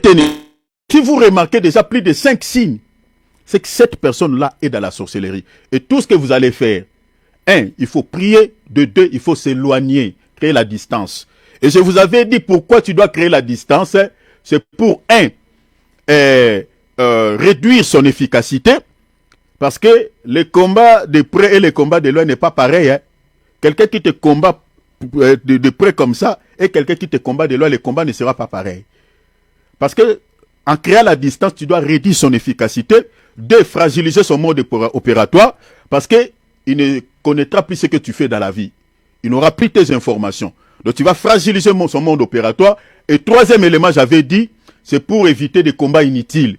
retenez, si vous remarquez déjà plus de 5 signes, c'est que cette personne-là est dans la sorcellerie. Et tout ce que vous allez faire, 1, il faut prier, de 2, il faut s'éloigner, créer la distance. Et je vous avais dit pourquoi tu dois créer la distance, c'est pour 1, réduire son efficacité, parce que le combat de près et le combat de loin n'est pas pareil. Hein. Quelqu'un qui te combat de près comme ça et quelqu'un qui te combat de loin, le combat ne sera pas pareil. Parce que en créant la distance, tu dois réduire son efficacité, 2, fragiliser son mode opératoire, parce qu'il ne connaîtra plus ce que tu fais dans la vie. Il n'aura plus tes informations. Donc tu vas fragiliser son monde opératoire. Et 3e élément, j'avais dit, c'est pour éviter des combats inutiles.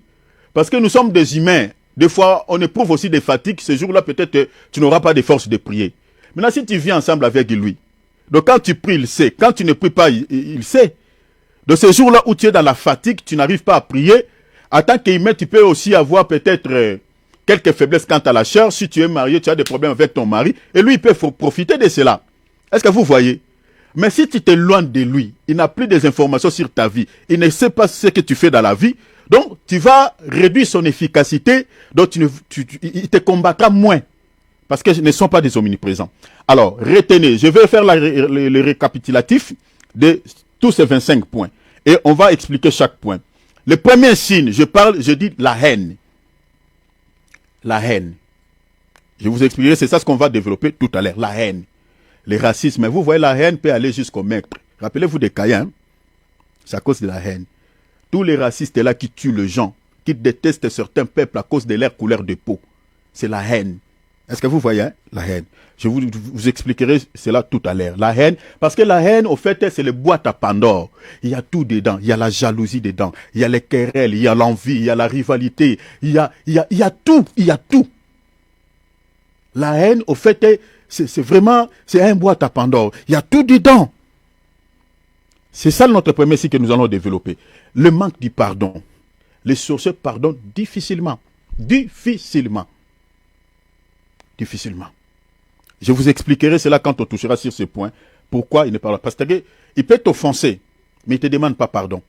Parce que nous sommes des humains. Des fois, on éprouve aussi des fatigues. Ce jour-là, peut-être, tu n'auras pas de force de prier. Maintenant, si tu vis ensemble avec lui, donc quand tu pries, il sait. Quand tu ne pries pas, il sait. De ce jour-là où tu es dans la fatigue, tu n'arrives pas à prier, en tant qu'humain, tu peux aussi avoir peut-être quelques faiblesses quant à la chair. Si tu es marié, tu as des problèmes avec ton mari, et lui, il peut profiter de cela. Est-ce que vous voyez? Mais si tu t'éloignes de lui, il n'a plus des informations sur ta vie, il ne sait pas ce que tu fais dans la vie, donc tu vas réduire son efficacité, donc il te combattra moins, parce que ce ne sont pas des omniprésents. Alors, retenez, je vais faire le récapitulatif de tous ces 25 points. Et on va expliquer chaque point. Le premier signe, je dis la haine. La haine. Je vous expliquerai, c'est ça ce qu'on va développer tout à l'heure, la haine. Le racisme, vous voyez, la haine peut aller jusqu'au meurtre. Rappelez-vous des Caïns, c'est à cause de la haine. Tous les racistes là qui tuent les gens, qui détestent certains peuples à cause de leur couleur de peau, c'est la haine. Est-ce que vous voyez hein? La haine. Je vous expliquerai cela tout à l'heure. La haine, parce que la haine, au fait, c'est le boîte à Pandore. Il y a tout dedans. Il y a la jalousie dedans. Il y a les querelles, il y a l'envie, il y a la rivalité. Il y a tout. Il y a tout. La haine, au fait, c'est vraiment, c'est un boîte à Pandore. Il y a tout dedans. C'est ça notre premier signe que nous allons développer. Le manque du pardon. Les sorciers pardonnent difficilement. Difficilement. Je vous expliquerai cela quand on touchera sur ce point. Pourquoi il ne parle pas. Parce qu'il peut t'offenser, mais il ne te demande pas pardon.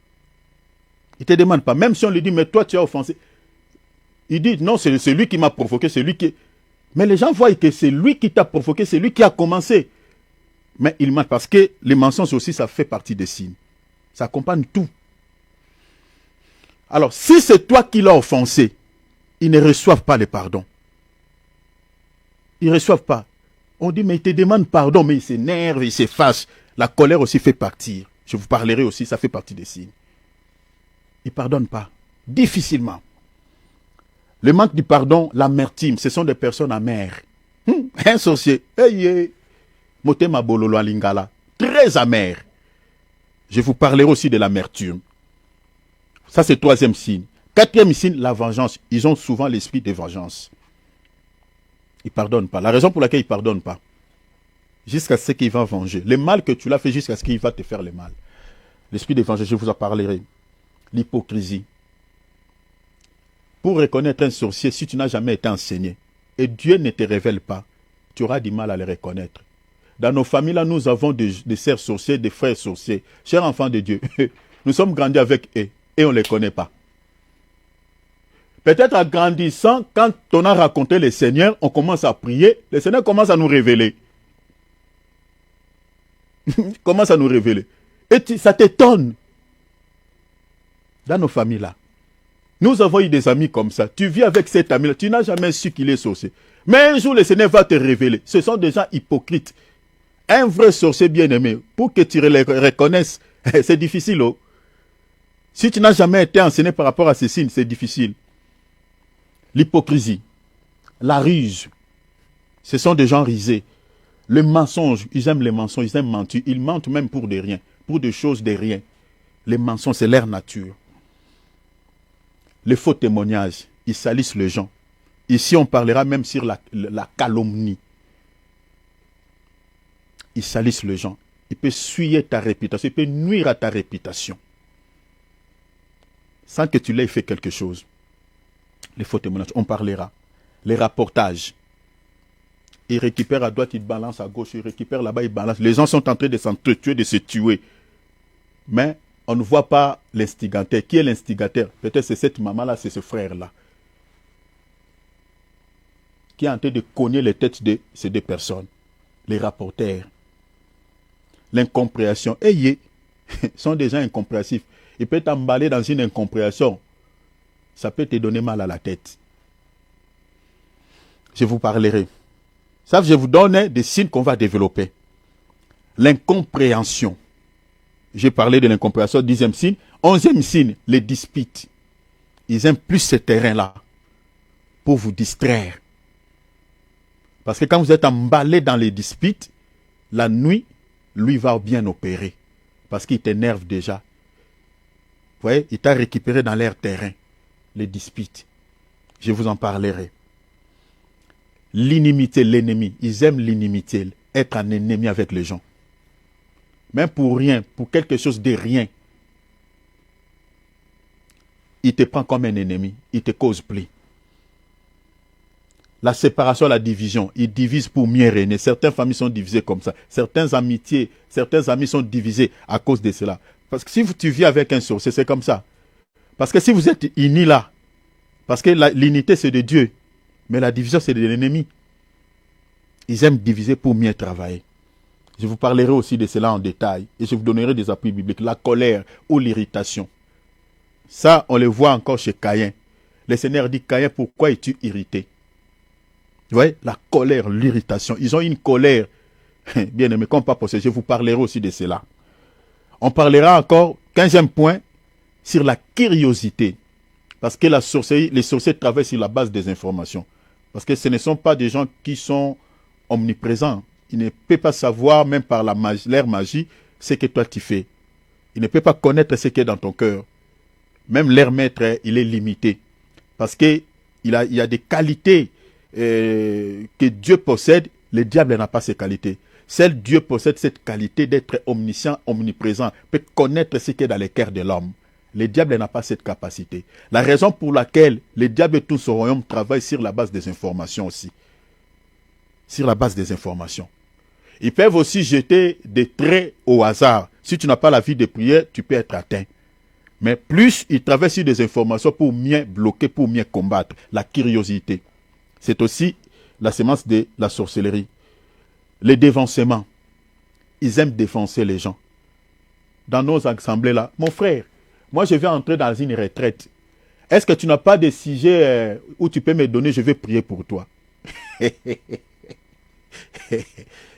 Il ne te demande pas. Même si on lui dit, mais toi tu as offensé. Il dit, non, c'est lui qui m'a provoqué, c'est lui qui... Mais les gens voient que c'est lui qui t'a provoqué, c'est lui qui a commencé. Mais il ment parce que les mensonges aussi, ça fait partie des signes. Ça accompagne tout. Alors, si c'est toi qui l'as offensé, ils ne reçoivent pas le pardon. Ils ne reçoivent pas. On dit, mais il te demande pardon, mais il s'énerve, il s'efface. La colère aussi fait partie. Je vous parlerai aussi, ça fait partie des signes. Il ne pardonne pas. Difficilement. Le manque du pardon, l'amertume, ce sont des personnes amères. Un sorcier, Motema Bololo Alingala, très amer. Je vous parlerai aussi de l'amertume. Ça, c'est le 3e signe. 4e signe, la vengeance. Ils ont souvent l'esprit de vengeance. Ils ne pardonnent pas. La raison pour laquelle ils ne pardonnent pas, jusqu'à ce qu'il va venger. Le mal que tu l'as fait jusqu'à ce qu'il va te faire le mal. L'esprit de vengeance, je vous en parlerai. L'hypocrisie. Pour reconnaître un sorcier, si tu n'as jamais été enseigné, et Dieu ne te révèle pas, tu auras du mal à le reconnaître. Dans nos familles, là, nous avons des sœurs sorciers, des frères sorciers. Chers enfants de Dieu, nous sommes grandis avec eux, et on ne les connaît pas. Peut-être en grandissant, quand on a raconté le Seigneur, on commence à prier, le Seigneur commence à nous révéler. Commence à nous révéler. Et ça t'étonne. Dans nos familles là. Nous avons eu des amis comme ça. Tu vis avec cet ami là, tu n'as jamais su qu'il est sorcier. Mais un jour, le Seigneur va te révéler. Ce sont des gens hypocrites. Un vrai sorcier bien-aimé, pour que tu le reconnaisses, c'est difficile. Oh. Si tu n'as jamais été enseigné par rapport à ces signes, c'est difficile. L'hypocrisie, la ruse, ce sont des gens risés. Le mensonge, ils aiment les mensonges, ils aiment mentir. Ils mentent même pour des rien, pour des choses de rien. Les mensonges, c'est leur nature. Les faux témoignages, ils salissent les gens. Ici, on parlera même sur la calomnie. Ils salissent les gens. Ils peuvent souiller ta réputation, ils peuvent nuire à ta réputation. Sans que tu l'aies fait quelque chose. Les faux témoignages, on parlera. Les rapportages. Ils récupèrent à droite, ils balancent à gauche, ils récupèrent là-bas, ils balancent. Les gens sont en train de s'entretuer, de se tuer. Mais on ne voit pas l'instigateur. Qui est l'instigateur? Peut-être c'est cette maman-là, c'est ce frère-là. Qui est en train de cogner les têtes de ces deux personnes. Les rapporteurs. L'incompréhension. Ayez, sont des gens incompréhensifs. Ils peuvent t'emballer dans une incompréhension. Ça peut te donner mal à la tête. Je vous parlerai. Ça, je vous donne des signes qu'on va développer. L'incompréhension. J'ai parlé de l'incompréhension, 10e signe. 11e signe, les disputes. Ils aiment plus ce terrain-là pour vous distraire. Parce que quand vous êtes emballé dans les disputes, la nuit, lui va bien opérer. Parce qu'il t'énerve déjà. Vous voyez, il t'a récupéré dans l'air terrain. Les disputes. Je vous en parlerai. L'inimité, l'ennemi. Ils aiment l'inimité. Être un ennemi avec les gens. Même pour rien, pour quelque chose de rien. Il te prend comme un ennemi. Il te cause pli. La séparation, la division. Ils divisent pour mieux régner. Certaines familles sont divisées comme ça. Certaines amitiés, certains amis sont divisés à cause de cela. Parce que si tu vis avec un sorcier, c'est comme ça. Parce que si vous êtes unis là, parce que l'unité c'est de Dieu, mais la division c'est de l'ennemi. Ils aiment diviser pour mieux travailler. Je vous parlerai aussi de cela en détail et je vous donnerai des appuis bibliques. La colère ou l'irritation. Ça, on le voit encore chez Caïn. Le Seigneur dit, Caïn, pourquoi es-tu irrité? Vous voyez, la colère, l'irritation. Ils ont une colère. Bien aimé, comme pas possible. Je vous parlerai aussi de cela. On parlera encore, 15e point, sur la curiosité. Parce que la sorcellerie, les sorciers travaillent sur la base des informations. Parce que ce ne sont pas des gens qui sont omniprésents. Ils ne peuvent pas savoir, même par leur magie, ce que toi tu fais. Ils ne peuvent pas connaître ce qui est dans ton cœur. Même leur maître, il est limité. Parce qu'il y a des qualités que Dieu possède. Le diable n'a pas ces qualités. Seul Dieu possède cette qualité d'être omniscient, omniprésent, peut connaître ce qui est dans les cœurs de l'homme. Le diable n'a pas cette capacité. La raison pour laquelle le diable et tout son royaume travaillent sur la base des informations aussi. Sur la base des informations. Ils peuvent aussi jeter des traits au hasard. Si tu n'as pas la vie de prière, tu peux être atteint. Mais plus ils travaillent sur des informations pour mieux bloquer, pour mieux combattre. La curiosité. C'est aussi la sémence de la sorcellerie. Les dévancements. Ils aiment défoncer les gens. Dans nos assemblées là, mon frère, moi je vais entrer dans une retraite. Est-ce que tu n'as pas de sujet où tu peux me donner, je vais prier pour toi?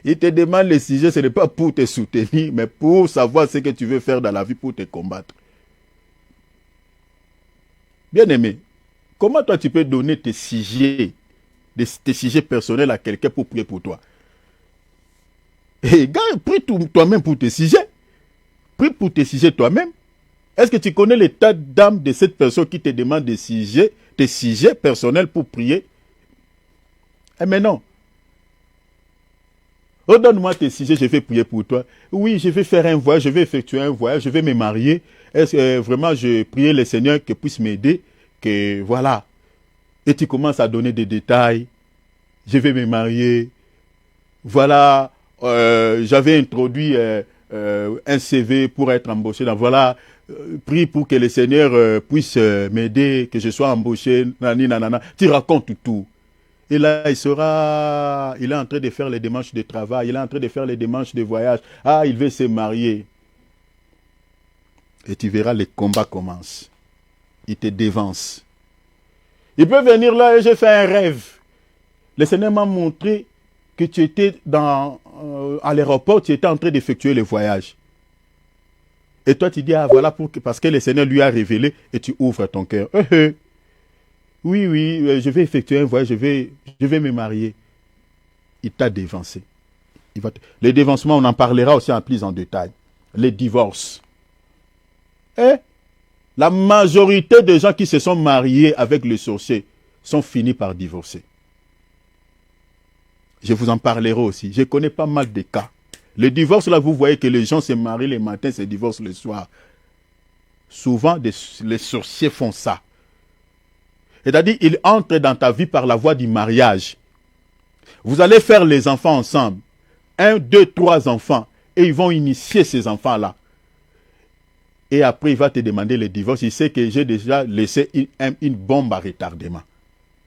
Il te demande le sujet, ce n'est pas pour te soutenir, mais pour savoir ce que tu veux faire dans la vie pour te combattre. Bien aimé, comment toi tu peux donner tes sujets personnels à quelqu'un pour prier pour toi? Et gars, prie toi-même pour tes sujets. Prie pour tes sujets toi-même. Est-ce que tu connais l'état d'âme de cette personne qui te demande tes sujets personnels pour prier? Eh mais non. Redonne-moi tes sujets, je vais prier pour toi. Oui, je vais faire un voyage, je vais effectuer un voyage, je vais me marier. Est-ce que vraiment je prie le Seigneur qu'il puisse m'aider? Que voilà. Et tu commences à donner des détails. Je vais me marier. Voilà. J'avais introduit un CV pour être embauché. Voilà, prie pour que le Seigneur puisse m'aider, que je sois embauché. Nanana. Tu racontes tout. Et là, il est en train de faire les démarches de travail, il est en train de faire les démarches de voyage. Ah, il veut se marier. Et tu verras, les combats commencent. Il te dévance. Il peut venir là et j'ai fait un rêve. Le Seigneur m'a montré que tu étais à l'aéroport, tu étais en train d'effectuer le voyage. Et toi, tu dis, ah voilà, parce que le Seigneur lui a révélé et tu ouvres ton cœur. Oui, je vais effectuer un voyage, je vais me marier. Il t'a dévancé. Les dévancements, on en parlera aussi en plus en détail. Les divorces. La majorité des gens qui se sont mariés avec le sorcier sont finis par divorcer. Je vous en parlerai aussi. Je connais pas mal de cas. Le divorce, là, vous voyez que les gens se marient le matin, se divorcent le soir. Souvent, les sorciers font ça. C'est-à-dire, ils entrent dans ta vie par la voie du mariage. Vous allez faire les enfants ensemble. 1, 2, 3 enfants. Et ils vont initier ces enfants-là. Et après, il va te demander le divorce. Il sait que j'ai déjà laissé une bombe à retardement.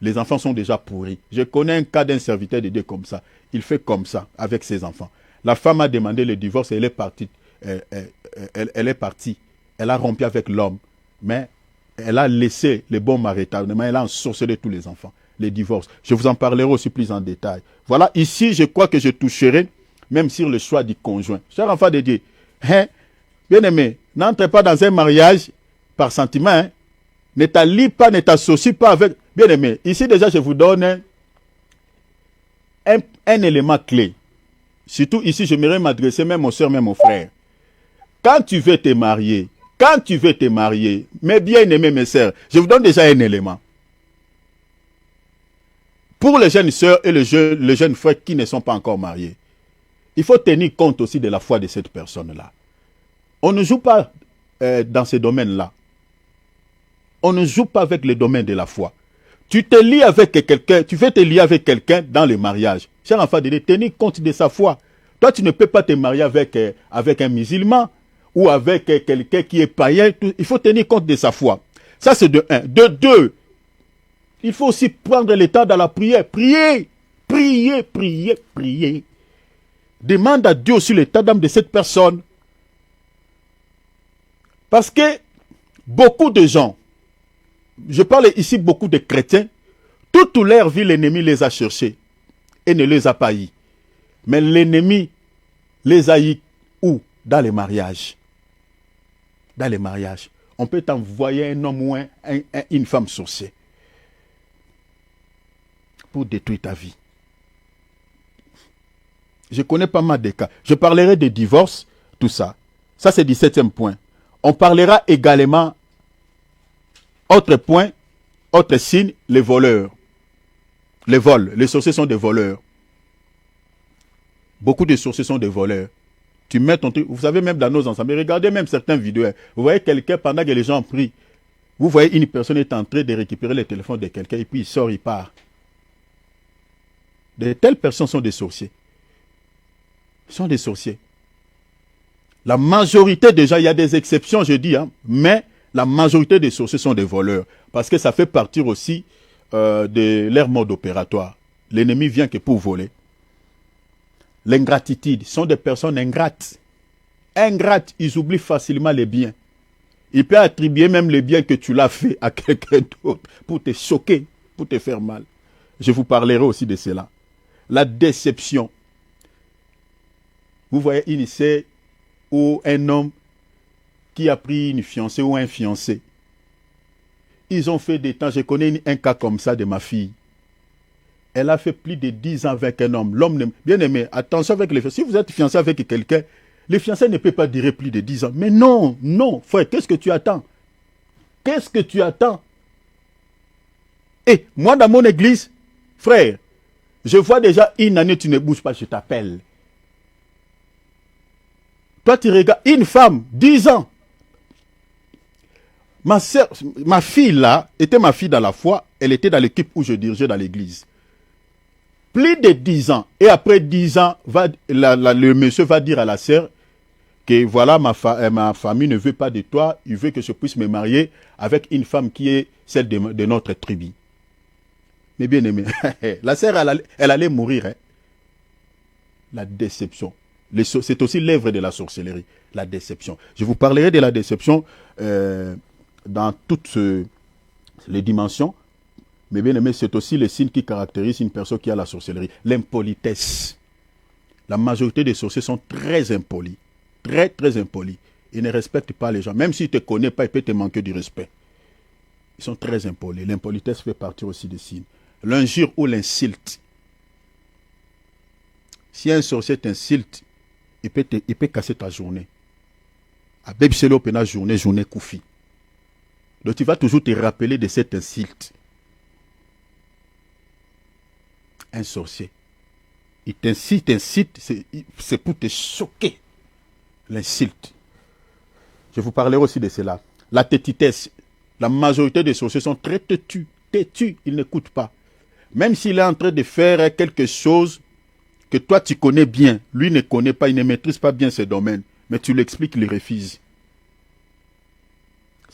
Les enfants sont déjà pourris. Je connais un cas d'un serviteur de Dieu comme ça. Il fait comme ça avec ses enfants. La femme a demandé le divorce et elle est partie. Elle est partie. Elle a rompu avec l'homme. Mais elle a laissé les bombes à retardement. Elle a ensorcelé tous les enfants. Les divorces. Je vous en parlerai aussi plus en détail. Voilà, ici, je crois que je toucherai même sur le choix du conjoint. Cher enfant de Dieu, hein, bien aimé, n'entrez pas dans un mariage par sentiment. Hein. Ne t'allie pas, ne t'associe pas avec... Bien aimé, ici déjà, je vous donne un élément clé. Surtout ici, j'aimerais m'adresser même aux soeurs, même aux frères. Quand tu veux te marier, mes bien-aimés, mes sœurs, je vous donne déjà un élément. Pour les jeunes sœurs et les jeunes frères qui ne sont pas encore mariés, il faut tenir compte aussi de la foi de cette personne-là. On ne joue pas dans ces domaines-là. On ne joue pas avec le domaine de la foi. Tu te lies avec quelqu'un, tu veux te lier avec quelqu'un dans le mariage. Cher enfant de Dieu, tenir compte de sa foi. Toi, tu ne peux pas te marier avec un musulman ou avec quelqu'un qui est païen. Il faut tenir compte de sa foi. Ça, c'est de un. De deux, il faut aussi prendre le temps dans la prière. Prier, prier, prier, prier. Demande à Dieu aussi l'état d'âme de cette personne. Parce que beaucoup de gens, je parle ici beaucoup de chrétiens, toute leur vie, l'ennemi les a cherchés et ne les a pas eu. Mais l'ennemi les a eu où? Dans les mariages. Dans les mariages. On peut t'envoyer un homme ou une femme sorcière pour détruire ta vie. Je connais pas mal de cas. Je parlerai de divorce, tout ça. Ça, c'est le 17e point. On parlera également, autre point, autre signe, les voleurs. Les vols. Les sorciers sont des voleurs. Beaucoup de sorciers sont des voleurs. Tu mets ton truc. Vous savez, même dans nos ensembles, regardez même certaines vidéos. Vous voyez quelqu'un, pendant que les gens prient, vous voyez une personne est en train de récupérer le téléphone de quelqu'un et puis il sort, il part. De telles personnes sont des sorciers. Sont des sorciers. La majorité, déjà, il y a des exceptions, je dis, hein, mais la majorité des sorciers sont des voleurs. Parce que ça fait partie aussi de leur mode opératoire. L'ennemi vient que pour voler. L'ingratitude, sont des personnes ingrates. Ingrates, ils oublient facilement les biens. Il peut attribuer même les biens que tu l'as fait à quelqu'un d'autre pour te choquer, pour te faire mal. Je vous parlerai aussi de cela. La déception. Vous voyez une sœur ou un homme qui a pris une fiancée ou un fiancé. Ils ont fait des temps, je connais un cas comme ça de ma fille. Elle a fait plus de 10 ans avec un homme. L'homme, bien aimé, attention avec les fiancés. Si vous êtes fiancé avec quelqu'un, les fiancés ne peuvent pas durer plus de 10 ans. Mais non, non, frère, qu'est-ce que tu attends? Qu'est-ce que tu attends? Et moi, dans mon église, frère, je vois déjà une année, tu ne bouges pas, je t'appelle. Toi, tu regardes une femme, 10 ans. Ma fille là, était ma fille dans la foi. Elle était dans l'équipe où je dirigeais dans l'église. Plus de 10 ans. Et après 10 ans, le monsieur va dire à la sœur que voilà, ma famille ne veut pas de toi. Il veut que je puisse me marier avec une femme qui est celle de notre tribu. Mais bien aimé, la sœur, elle allait mourir. Hein. La déception. C'est aussi l'œuvre de la sorcellerie, la déception. Je vous parlerai de la déception dans toutes les dimensions. Mais bien aimé, c'est aussi le signe qui caractérise une personne qui a la sorcellerie. L'impolitesse. La majorité des sorciers sont très impolis. Très, très impolis. Ils ne respectent pas les gens. Même s'ils ne te connaissent pas, ils peuvent te manquer du respect. Ils sont très impolis. L'impolitesse fait partie aussi des signes. L'injure ou l'insulte. Si un sorcier t'insulte, il peut casser ta journée. À Bebselo, journée Koufi. Donc tu vas toujours te rappeler de cette insulte. Un sorcier. Il t'incite, c'est pour te choquer. L'insulte. Je vous parlerai aussi de cela. La têtitesse. La majorité des sorciers sont très têtus. Têtus, ils n'écoutent pas. Même s'il est en train de faire quelque chose que toi tu connais bien, lui ne connaît pas, il ne maîtrise pas bien ce domaine. Mais tu l'expliques, il refuse.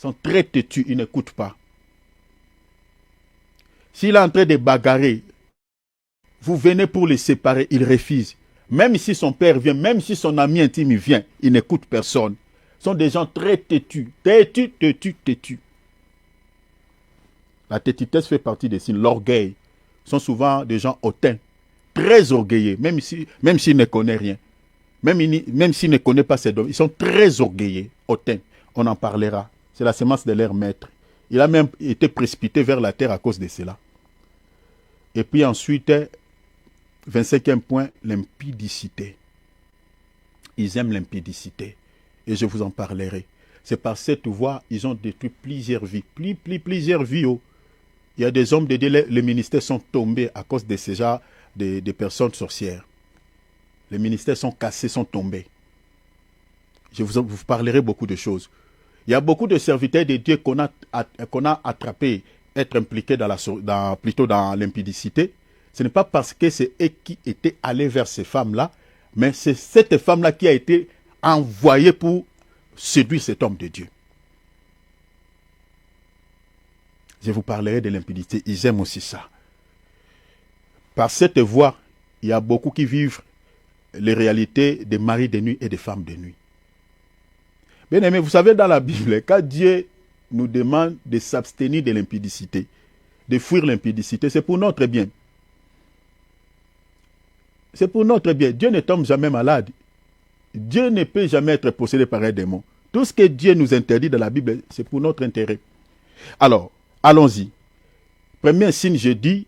sont très têtus, ils n'écoutent pas. S'il est en train de bagarrer, vous venez pour les séparer, il refuse. Même si son père vient, même si son ami intime vient, il n'écoute personne. Ce sont des gens très têtus, têtus. La têtutesse fait partie des signes. L'orgueil sont souvent des gens hautains, très orgueilleux, même s'ils ne connaissent rien. Même s'ils ne connaissent pas ces domaines, ils sont très orgueilleux, hautains. On en parlera. C'est la semence de leur maître. Il a même été précipité vers la terre à cause de cela. Et puis ensuite, 25e point, l'impudicité. Ils aiment l'impudicité. Et je vous en parlerai. C'est par cette voie, ils ont détruit plusieurs vies. Plusieurs vies. Oh. Il y a des hommes de Dieu, les ministères sont tombés à cause de ces gens, des personnes sorcières. Les ministères sont cassés, sont tombés. Je vous parlerai beaucoup de choses. Il y a beaucoup de serviteurs de Dieu qu'on a attrapés, être impliqués plutôt dans l'impudicité. Ce n'est pas parce que c'est eux qui étaient allés vers ces femmes-là, mais c'est cette femme-là qui a été envoyée pour séduire cet homme de Dieu. Je vous parlerai de l'impudicité. Ils aiment aussi ça. Par cette voie, il y a beaucoup qui vivent les réalités des maris de nuit et des femmes de nuit. Bien aimé, vous savez, dans la Bible, quand Dieu nous demande de s'abstenir de l'impudicité, de fuir l'impudicité, c'est pour notre bien. C'est pour notre bien. Dieu ne tombe jamais malade. Dieu ne peut jamais être possédé par un démon. Tout ce que Dieu nous interdit dans la Bible, c'est pour notre intérêt. Alors, allons-y. Premier signe, je dis,